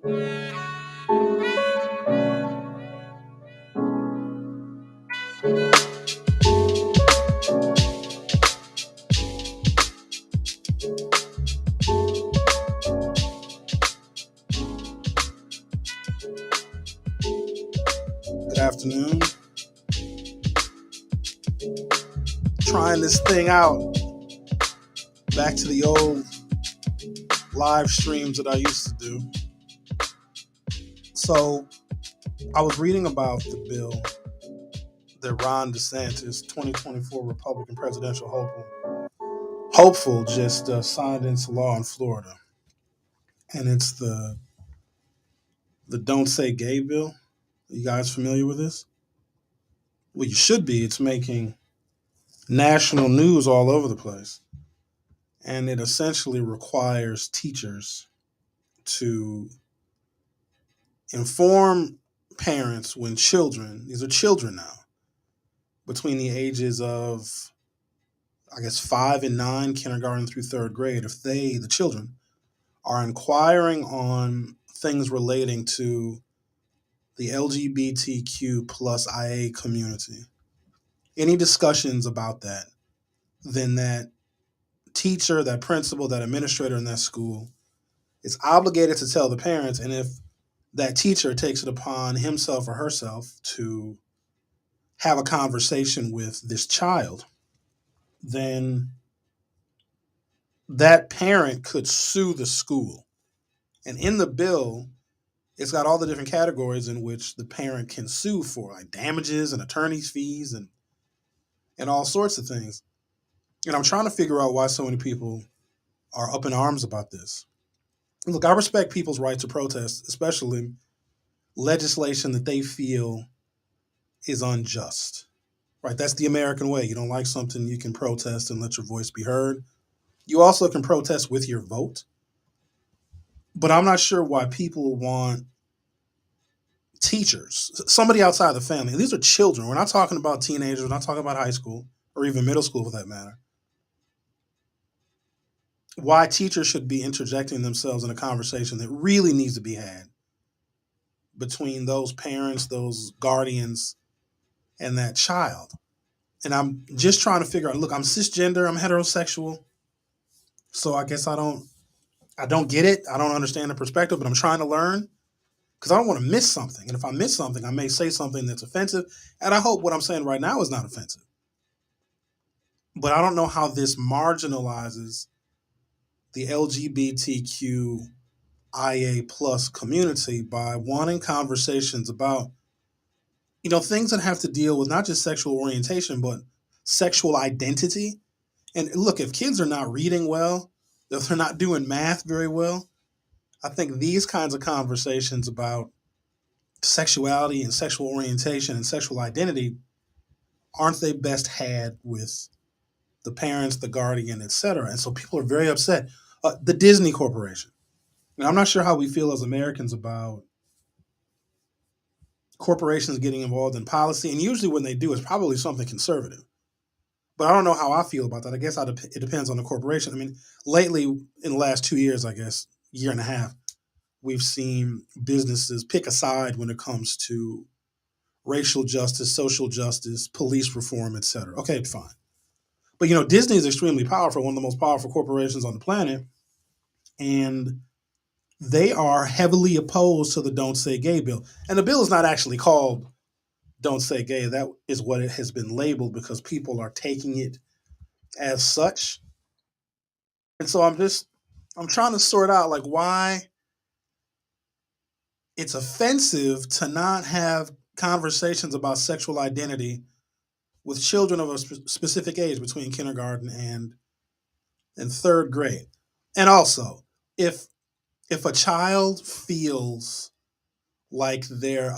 Good afternoon. Trying this thing out. Back to the old live streams that I used to do. So I was reading about the bill that Ron DeSantis, 2024 Republican presidential hopeful just signed into law in Florida, and it's the Don't Say Gay bill. Are you guys familiar with this? Well, you should be. It's making national news all over the place, and it essentially requires teachers to inform parents when children, these are children now, between the ages of, I guess, 5 and 9, kindergarten through third grade, if they, the children, are inquiring on things relating to the LGBTQ plus IA community, any discussions about that, then that teacher, that principal, that administrator in that school is obligated to tell the parents. And if that teacher takes it upon himself or herself to have a conversation with this child, then that parent could sue the school. And in the bill, it's got all the different categories in which the parent can sue for, like damages and attorney's fees and all sorts of things. And I'm trying to figure out why so many people are up in arms about this. Look, I respect people's right to protest, especially legislation that they feel is unjust. Right? That's the American way. You don't like something, you can protest and let your voice be heard. You also can protest with your vote. But I'm not sure why people want teachers, somebody outside the family. These are children. We're not talking about teenagers. We're not talking about high school or even middle school for that matter. Why teachers should be interjecting themselves in a conversation that really needs to be had between those parents, those guardians, and that child. And I'm just trying to figure out, look, I'm cisgender, I'm heterosexual. So I guess I don't get it. I don't understand the perspective, but I'm trying to learn because I don't want to miss something. And if I miss something, I may say something that's offensive. And I hope what I'm saying right now is not offensive. But I don't know how this marginalizes the LGBTQIA plus community by wanting conversations about, things that have to deal with not just sexual orientation, but sexual identity. And look, if kids are not reading well, if they're not doing math very well, I think these kinds of conversations about sexuality and sexual orientation and sexual identity aren't they best had with the parents, the guardian, etc. And so people are very upset. The Disney Corporation. And I'm not sure how we feel as Americans about corporations getting involved in policy. And usually when they do, it's probably something conservative. But I don't know how I feel about that. I guess it depends on the corporation. I mean, lately, in the last 2 years, I guess, year and a half, we've seen businesses pick a side when it comes to racial justice, social justice, police reform, etc. Okay, fine. But Disney is extremely powerful, one of the most powerful corporations on the planet, and they are heavily opposed to the Don't Say Gay bill. And the bill is not actually called Don't Say Gay. That is what it has been labeled because people are taking it as such. And so I'm trying to sort out like why it's offensive to not have conversations about sexual identity with children of a specific age between kindergarten and third grade. And also, if if a child feels like their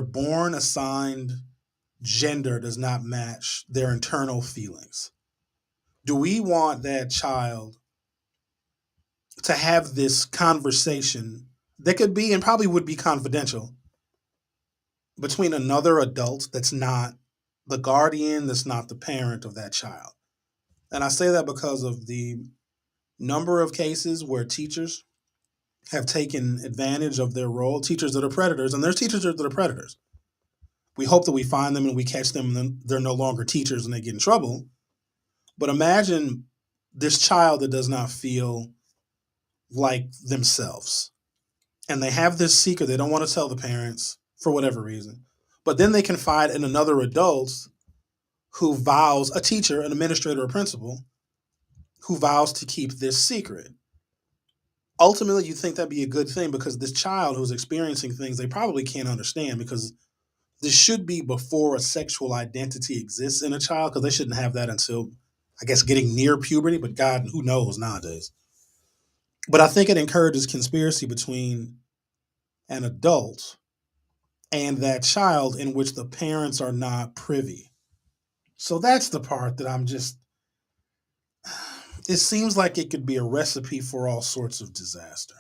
born assigned gender does not match their internal feelings, do we want that child to have this conversation that could be and probably would be confidential between another adult that's not the guardian, that's not the parent of that child? And I say that because of the number of cases where teachers have taken advantage of their role, teachers that are predators, and there's teachers that are predators. We hope that we find them and we catch them and then they're no longer teachers and they get in trouble. But imagine this child that does not feel like themselves. And they have this secret they don't want to tell the parents for whatever reason. But then they confide in another adult who vows, a teacher, an administrator, or principal, who vows to keep this secret. Ultimately, you think that'd be a good thing because this child who's experiencing things they probably can't understand because this should be before a sexual identity exists in a child because they shouldn't have that until, I guess, getting near puberty. But God, who knows nowadays? But I think it encourages conspiracy between an adult and that child in which the parents are not privy. So that's the part that I'm just, it seems like it could be a recipe for all sorts of disaster.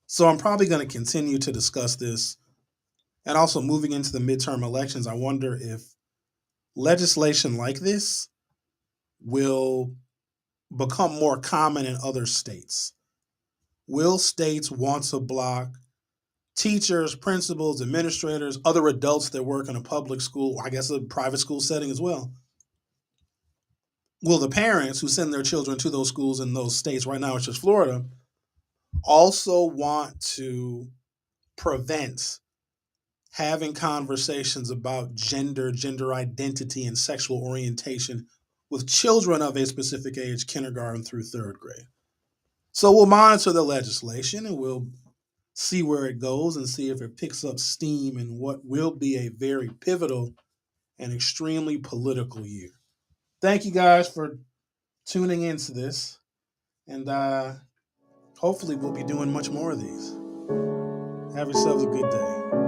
So I'm probably going to continue to discuss this. And also moving into the midterm elections, I wonder if legislation like this will become more common in other states. Will states want to block teachers, principals, administrators, other adults that work in a public school, I guess a private school setting as well? Will the parents who send their children to those schools in those states, right now it's just Florida, also want to prevent having conversations about gender identity, and sexual orientation with children of a specific age, kindergarten through third grade? So we'll monitor the legislation and we'll see where it goes and see if it picks up steam in what will be a very pivotal and extremely political year. Thank you guys for tuning into this, and hopefully we'll be doing much more of these. Have yourselves a good day.